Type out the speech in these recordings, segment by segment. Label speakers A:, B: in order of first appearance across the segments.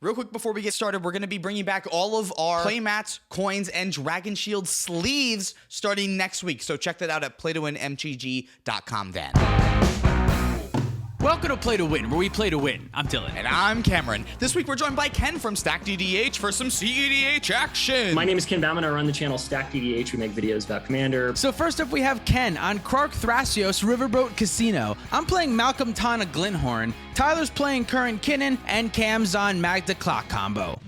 A: Real quick before we get started, we're going to be bringing back all of our playmats, coins, and Dragon Shield sleeves starting next week. So check that out at playtowinmtg.com then.
B: Welcome to Play to Win, where we play to win. I'm Dylan.
A: And I'm Cameron. This week we're joined by Ken from cEDH for some cEDH action.
C: My name is Ken Baumann. I run the channel cEDH. We make videos about Commander.
B: So first up we have Ken on KRARK THRASIOS Riverboat Casino. I'm playing Malcolm TANA Glinthorn. Tyler's playing current KINNAN, and Cam's on MAGDA Clock combo.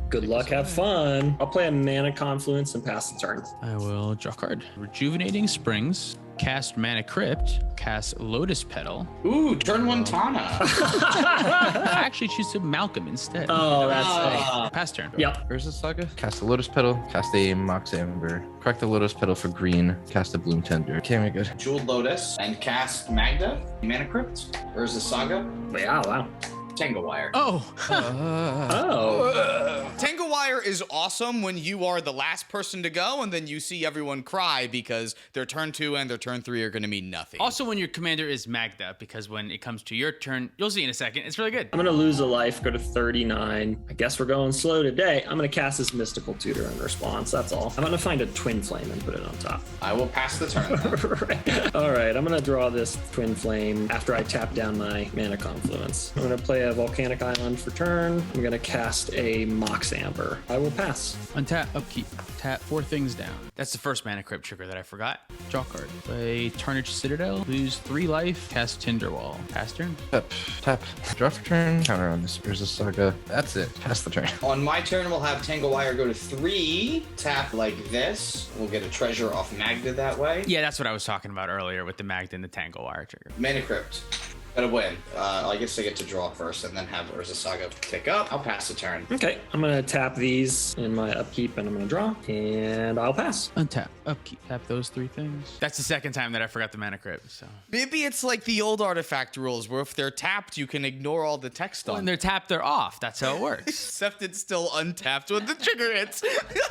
C: Good luck, have fun. I'll play a Mana Confluence and pass the turn.
B: I will draw a card. Rejuvenating Springs. Cast Mana Crypt, cast Lotus Petal.
D: Ooh, turn one Tana.
B: I actually choose to Malcolm instead.
C: Oh, that's
B: Pass turn.
C: Yep.
E: Urza Saga. Cast a Lotus Petal. Cast a Mox Amber. Crack the Lotus Petal for green. Cast a Bloom Tender. Okay, we good.
D: Jeweled Lotus and cast Magda, Mana Crypt, Urza Saga,
C: Yeah, wow.
D: Tango Wire.
B: Oh.
A: Tango Wire is awesome when you are the last person to go and then you see everyone cry because their turn 2 and their turn 3 are going to mean nothing.
B: Also when your commander is Magda, because when it comes to your turn, you'll see in a second, it's really good.
C: I'm going to lose a life, go to 39. I guess we're going slow today. I'm going to cast this Mystical Tutor in response, that's all. I'm going to find a Twin Flame and put it on top.
D: I will pass the turn.
C: Right. All right, I'm going to draw this Twin Flame after I tap down my Mana Confluence. I'm going to play a Volcanic Island for turn. I'm going to cast a Mox Amber. I will pass.
B: Untap, upkeep, tap 4 things down. That's the first Mana Crypt trigger that I forgot. Draw a card. Play Tarnished Citadel, lose 3 life, cast Tinderwall. Pass turn.
E: Tap. Draw for turn. Counter on this Urza Saga. That's it. Pass the turn.
D: On my turn, we'll have Tango Wire go to 3, tap like this. We'll get a treasure off Magda that way.
B: Yeah, that's what I was talking about earlier with the Magda and the Tangle Wire trigger.
D: Mana Crypt. Gotta win. I guess I get to draw first and then have Urza Saga pick up. I'll pass the turn.
C: Okay, I'm going to tap these in my upkeep and I'm going to draw. And I'll pass.
B: Untap, upkeep, tap those 3 things. That's the second time that I forgot the Mana Crypt, so.
A: Maybe it's like the old artifact rules where if they're tapped, you can ignore all the text on
B: When they're tapped, they're off. That's how it works.
A: Except it's still untapped when the trigger hits.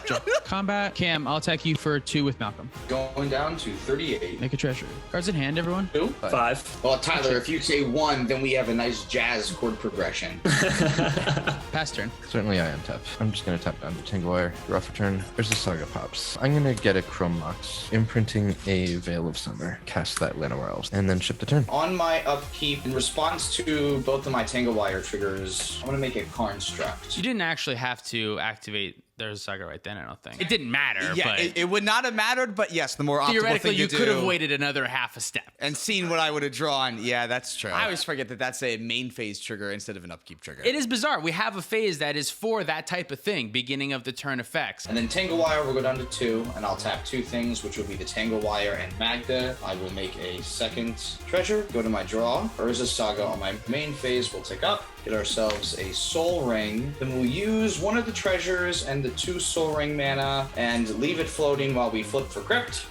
B: Draw. Combat. Cam, I'll attack you for 2 with Malcolm.
D: Going down to 38.
B: Make a treasure. Cards in hand, everyone.
D: 2.
C: 5.
D: Well, Tyler, if you say 1, then we have a nice jazz chord progression.
B: Pass turn.
E: Certainly I untap. I'm just going to tap down the Tango Wire. Draw for turn. Urza Saga pops. I'm going to get a Chrome Mox. Imprinting a Veil of Summer. Cast that Llanowar Elves. And then ship the turn.
D: On my upkeep, in response to both of my Tango Wire triggers, I'm going to make a Construct.
B: You didn't actually have to activate There's a Saga right then, I don't think. It didn't matter,
A: Yeah,
B: but
A: it would not have mattered, but yes, the more optimal
B: theoretically,
A: thing to
B: you
A: do
B: could have waited another half a step.
A: and seen what I would have drawn. Yeah, that's true. I always forget that that's a main phase trigger instead of an upkeep trigger.
B: It is bizarre. We have a phase that is for that type of thing, beginning of the turn effects.
D: And then Tango Wire will go down to 2, and I'll tap 2 things, which will be the Tango Wire and Magda. I will make a second treasure, go to my draw. Urza Saga on my main phase will tick up, get ourselves a Soul Ring. Then we'll use one of the treasures and the 2 Soul Ring mana and leave it floating while we flip for Crypt.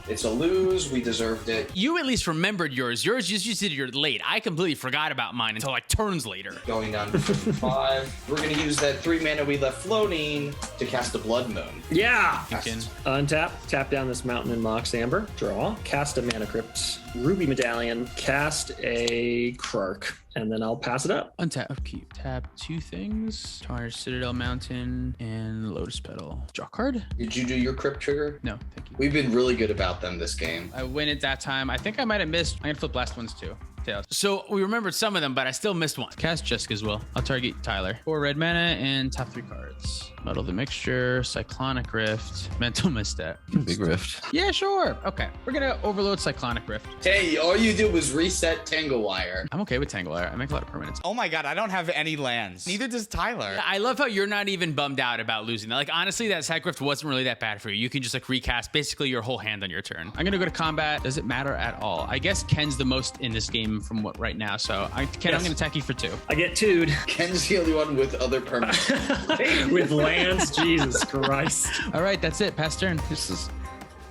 D: It's a lose. We deserved it.
B: You at least remembered yours. Yours just you said you're late. I completely forgot about mine until like turns later.
D: Going down to 5. We're going to use that 3 mana we left floating to cast a Blood Moon.
C: Yeah!
D: Cast.
C: Untap, tap down this Mountain and Mox Amber, draw, cast a Mana Crypt, Ruby Medallion, cast a KRARK, and then I'll pass it up.
B: Untap, upkeep, tap 2 things. Tarnished Citadel Mountain and Lotus Petal. Draw card?
D: Did you do your Crypt trigger?
B: No, thank you.
D: We've been really good about them this game.
B: I win it that time. I think I might have missed. I'm gonna flip last ones too. Tails. So we remembered some of them, but I still missed one. Cast Jessica's Will. I'll target Tyler. 4 red mana and top 3 cards. Muddle the Mixture, Cyclonic Rift, Mental Misstep.
E: Big Rift.
B: Yeah, sure. Okay, we're gonna overload Cyclonic Rift.
D: Hey, all you did was reset Tango Wire.
B: I'm okay with Tangle Wire. I make a lot of permanents.
A: Oh my god, I don't have any lands. Neither does Tyler.
B: I love how you're not even bummed out about losing that. Like, honestly, that Sack Rift wasn't really that bad for you. You can just, like, recast basically your whole hand on your turn. I'm gonna go to combat. Does it matter at all? I guess Ken's the most in this game from what right now, so Ken, I'm gonna attack you for 2.
C: I get 2'd.
D: Ken's the only one with other permanents.
C: With lands, Jesus Christ.
B: All right, that's it. Pass turn.
E: This is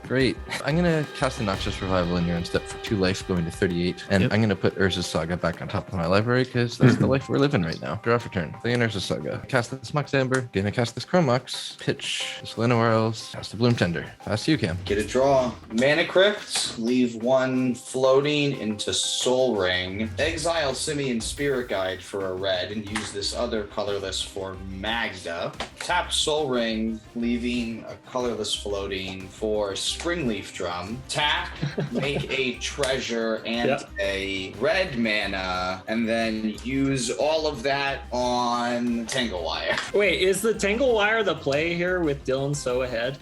E: Great. I'm going to cast a Noxious Revival in your end step for 2 life, going to 38. And I'm going to put Urza's Saga back on top of my library because that's the life we're living right now. Draw for turn. Play an Urza's Saga. Cast this Mox Amber. Gonna cast this Chrome Mox. Pitch this Llanowar Elves. Cast the Bloom Tender. Pass to you, Cam.
D: Get a draw. Mana Crypt. Leave 1 floating into Soul Ring. Exile Simian Spirit Guide for a red and use this other colorless for Magda. Tap Soul Ring, leaving a colorless floating for Springleaf Drum. Tap, make a treasure and a red mana, and then use all of that on Tangle Wire.
C: Wait, is the Tangle Wire the play here with Dylan so ahead?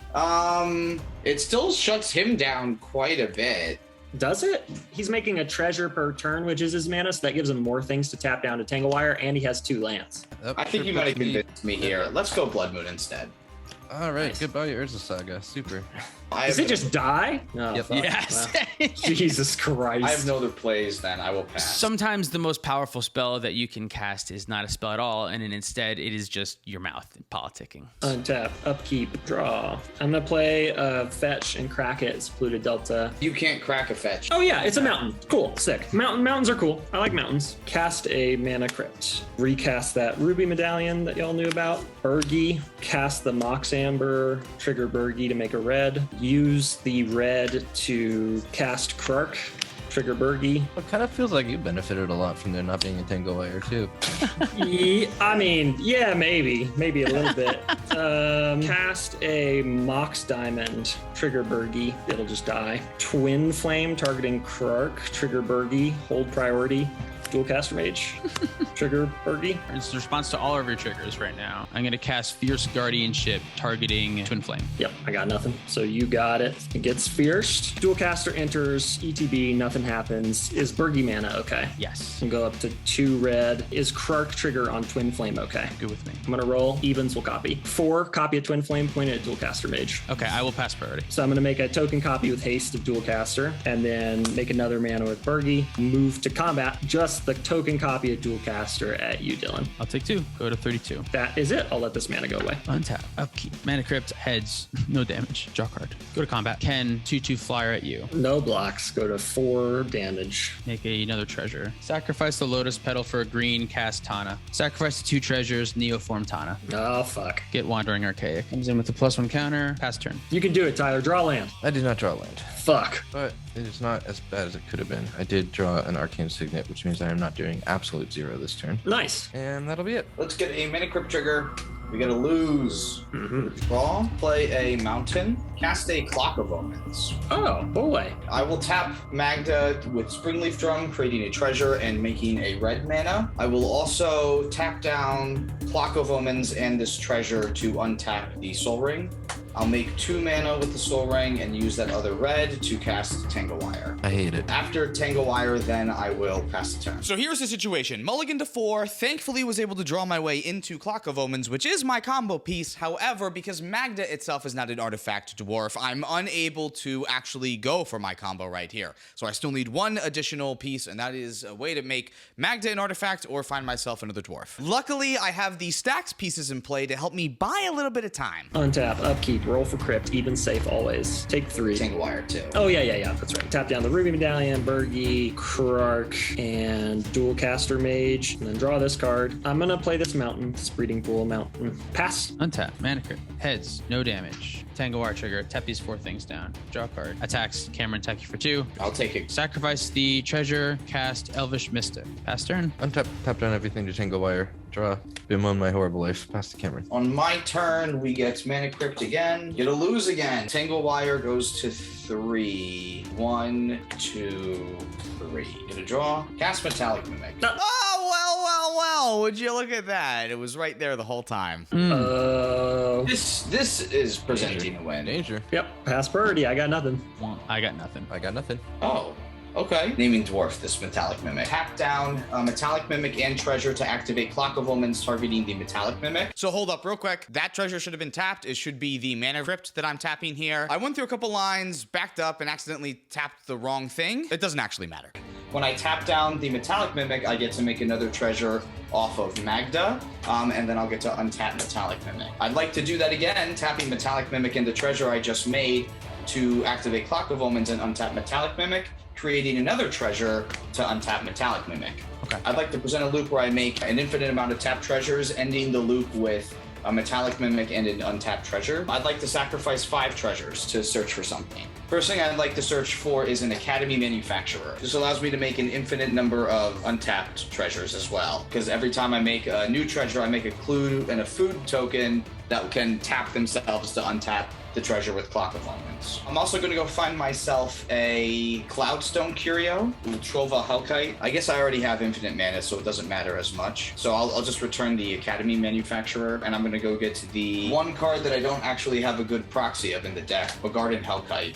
D: It still shuts him down quite a bit.
C: Does it? He's making a treasure per turn, which is his mana, so that gives him more things to tap down to Tangle Wire, and he has 2 lands.
D: I think you might have convinced me here. Let's go Blood Moon instead.
E: All right, goodbye, Urza Saga. Super.
C: Does it just die? No.
E: Yep.
B: Yes.
C: Wow. Jesus Christ.
D: I have no other plays, then I will pass.
B: Sometimes the most powerful spell that you can cast is not a spell at all, and instead it is just your mouth politicking.
C: Untap, upkeep, draw. I'm gonna play fetch and crack it. It's Polluted Delta.
D: You can't crack a fetch.
C: Oh yeah, it's a mountain. Cool, sick. Mountains are cool. I like mountains. Cast a Mana Crypt. Recast that Ruby Medallion that y'all knew about. Burgie. Cast the Mox Amber. Trigger Burgie to make a red. Use the red to cast KRARK. Trigger Burgie.
E: It kind of feels like you benefited a lot from there not being a Tangle Wire, too.
C: I mean, yeah, maybe a little bit. Cast a Mox Diamond. Trigger Burgie. It'll just die. Twin Flame targeting KRARK. Trigger Burgie. Hold priority. Dual Caster Mage. Trigger Burgie.
B: It's the response to all of your triggers right now. I'm going to cast Fierce Guardianship targeting Twin Flame.
C: Yep, I got nothing. So you got it. It gets fierced. Dual Caster enters. ETB, nothing happens. Is Burgie mana okay?
B: Yes.
C: Can go up to 2 red. Is KRARK trigger on Twin Flame okay?
B: Good with me.
C: I'm gonna roll. Evens will copy. 4, copy a Twin Flame, point it at Dual Caster Mage.
B: Okay, I will pass priority.
C: So I'm gonna make a token copy with haste of Dual Caster, and then make another mana with Burgie. Move to combat. Just the token copy of Dual Caster at you, Dylan.
B: I'll take 2. Go to 32.
C: That is it. I'll let this mana go away.
B: Untap. Upkeep. Mana Crypt. Heads. No damage. Draw card. Go to combat. Ken. 2/2 flyer at you.
C: No blocks. Go to 4 damage.
B: Make another treasure. Sacrifice the Lotus Petal for a green. Cast Tana. Sacrifice the 2 treasures. Neoform Tana.
C: Oh, fuck.
B: Get Wandering Archaic. Comes in with a +1 counter. Pass turn.
C: You can do it, Tyler. Draw land.
E: I did not draw land.
C: Fuck.
E: But it is not as bad as it could have been. I did draw an Arcane Signet, which means I am not doing absolute 0 this turn.
C: Nice.
E: And that'll be it.
D: Let's get a Mana Crypt trigger. We gotta lose. Draw, play a mountain, cast a Clock of Omens.
C: Oh, boy.
D: I will tap Magda with Springleaf Drum, creating a treasure and making a red mana. I will also tap down Clock of Omens and this treasure to untap the Soul Ring. I'll make 2 mana with the Soul Ring and use that other red to cast Tangle Wire.
E: I hate it.
D: After Tangle Wire, then I will pass the turn.
A: So here's the situation. Mulligan to 4, thankfully was able to draw my way into Clock of Omens, which is my combo piece. However, because Magda itself is not an artifact dwarf, I'm unable to actually go for my combo right here. So I still need 1 additional piece, and that is a way to make Magda an artifact or find myself another dwarf. Luckily, I have the stacks pieces in play to help me buy a little bit of time.
C: Untap, upkeep, roll for crypt, even safe always. Take 3.
D: Tangle Wire too.
C: Oh, yeah, that's right. Tap down the Ruby Medallion, Burgie, KRARK, and Dual Caster Mage, and then draw this card. I'm gonna play this mountain, this Breeding Pool mountain. Pass.
B: Untap. Mana Crypt. Heads. No damage. Tangle Wire trigger. Tap these 4 things down. Draw card. Attacks. Cameron, attack you for 2.
D: I'll take it.
B: Sacrifice the treasure. Cast Elvish Mystic. Pass turn.
E: Untap, tap down everything to Tangle Wire. Draw. Bim on my horrible life. Pass to Cameron.
D: On my turn, we get Mana Crypt again. Get a lose again. Tangle Wire goes to 3. 1, 2, 3. Get a draw. Cast Metallic Mimic.
A: Oh, well, would you look at that? It was right there the whole time.
D: This is presenting a win.
E: Danger.
C: Yep, pass priority. I got nothing.
B: I got nothing.
E: I got nothing.
D: Oh, okay. Naming Dwarf, this Metallic Mimic. Tap down Metallic Mimic and Treasure to activate Clock of Omens targeting the Metallic Mimic.
A: So hold up real quick. That treasure should have been tapped. It should be the Mana Crypt that I'm tapping here. I went through a couple lines, backed up, and accidentally tapped the wrong thing. It doesn't actually matter.
D: When I tap down the Metallic Mimic, I get to make another treasure off of Magda, and then I'll get to untap Metallic Mimic. I'd like to do that again, tapping Metallic Mimic and the treasure I just made, to activate Clock of Omens and untap Metallic Mimic, creating another treasure to untap Metallic Mimic.
A: Okay.
D: I'd like to present a loop where I make an infinite amount of tap treasures, ending the loop with a Metallic Mimic and an untapped treasure. I'd like to sacrifice 5 treasures to search for something. First thing I'd like to search for is an Academy Manufacturer. This allows me to make an infinite number of untapped treasures as well, because every time I make a new treasure, I make a clue and a food token that can tap themselves to untap the treasure with Clock of Omens. I'm also going to go find myself a Cloudstone Curio, Trova Hellkite. I guess I already have infinite mana, so it doesn't matter as much. So I'll just return the Academy Manufacturer, and I'm going to go get the one card that I don't actually have a good proxy of in the deck, a Garden Hellkite.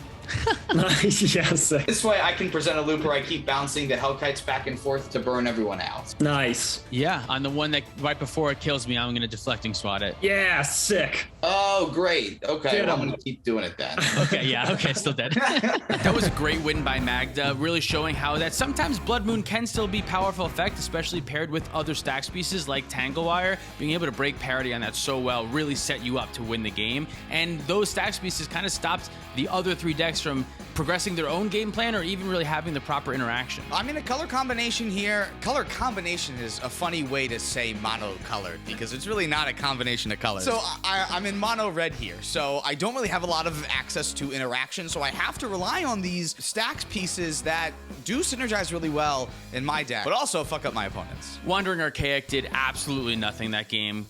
C: Nice, yes.
D: This way I can present a loop where I keep bouncing the Hellkites back and forth to burn everyone out.
C: Nice.
B: Yeah, on the one that right before it kills me, I'm gonna deflecting swat it.
C: Yeah, sick.
D: Oh, great. Okay,
C: Get
D: well, I'm
C: 'em.
D: going to keep doing it then.
B: Okay, yeah, okay, still dead. That was a great win by Magda, really showing how that sometimes Blood Moon can still be powerful effect, especially paired with other stacks pieces like Tanglewire. Being able to break parity on that so well really set you up to win the game. And those stacks pieces kind of stopped the other 3 decks from progressing their own game plan or even really having the proper interaction.
A: I mean, a color combination here. Color combination is a funny way to say mono-colored because it's really not a combination of colors. So I'm in mono red here, so I don't really have a lot of access to interaction, so I have to rely on these stacks pieces that do synergize really well in my deck, but also fuck up my opponents.
B: Wandering Archaic did absolutely nothing that game.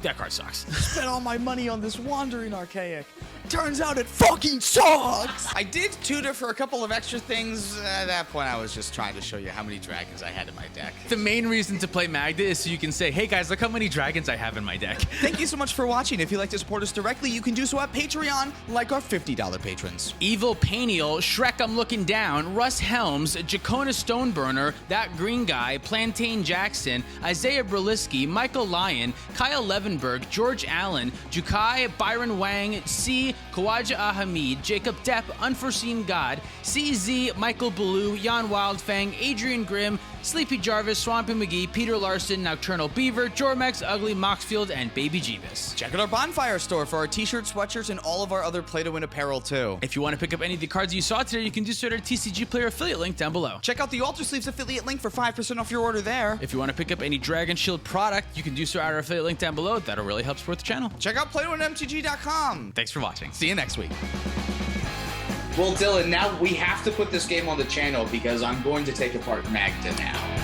B: That card sucks.
A: Spent all my money on this Wandering Archaic. Turns out it fucking sucks! I did tutor for a couple of extra things. At that point, I was just trying to show you how many dragons I had in my deck.
B: The main reason to play Magda is so you can say, hey guys, look how many dragons I have in my deck.
A: Thank you so much for watching. If you'd like to support us directly, you can do so at Patreon, like our $50 patrons.
B: Evil Paniel, Shrek I'm Looking Down, Russ Helms, Jacona Stoneburner, That Green Guy, Plantain Jackson, Isaiah Berlisky, Michael Lyon, Kyle Levenberg, George Allen, Jukai, Byron Wang, C, Kawaja Ahamid, Jacob Depp, Unforeseen God, CZ, Michael Ballou, Jan Wildfang, Adrian Grimm, Sleepy Jarvis, Swampy McGee, Peter Larson, Nocturnal Beaver, Jormex, Ugly Moxfield, and Baby Jeebus.
A: Check out our Bonfire store for our t-shirts, sweatshirts, and all of our other play-to-win apparel, too.
B: If you want to pick up any of the cards you saw today, you can do so at our TCG Player affiliate link down below.
A: Check out the Alter Sleeves affiliate link for 5% off your order there.
B: If you want to pick up any Dragon Shield product, you can do so at our affiliate link down below. That'll really help support the channel.
A: Check out playtowinmtg.com.
B: Thanks for watching.
A: See you next week.
D: Well, Dylan, now we have to put this game on the channel because I'm going to take apart Magda now.